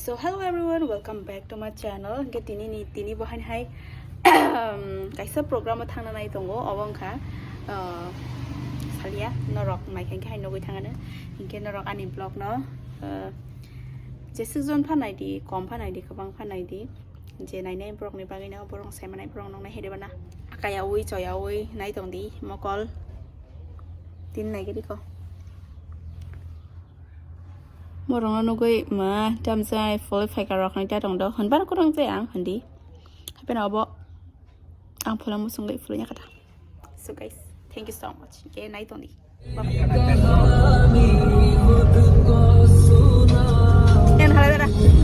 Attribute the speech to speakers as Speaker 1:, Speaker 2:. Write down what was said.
Speaker 1: So hello everyone, welcome back to my channel. Ke tini bahan hai kaisa program thangna nai tongo obongkha salia norok mai khen khai nogoi thangana inke norok ani blog no jesukjon phanai di kom phanai di kabang phanai di je nainai blog ni bagi na borong semanai blog nong nai hedebana akaya ui choya ui nai tong di mokol tin nai ke di ko morong nogoi ma jamjai foi phaika rok nai ta dong do honban ko dong je ang handi hapen obo ang phola musungai phulnya kata. So guys, thank you so much. Okay, nai tong di bye bye.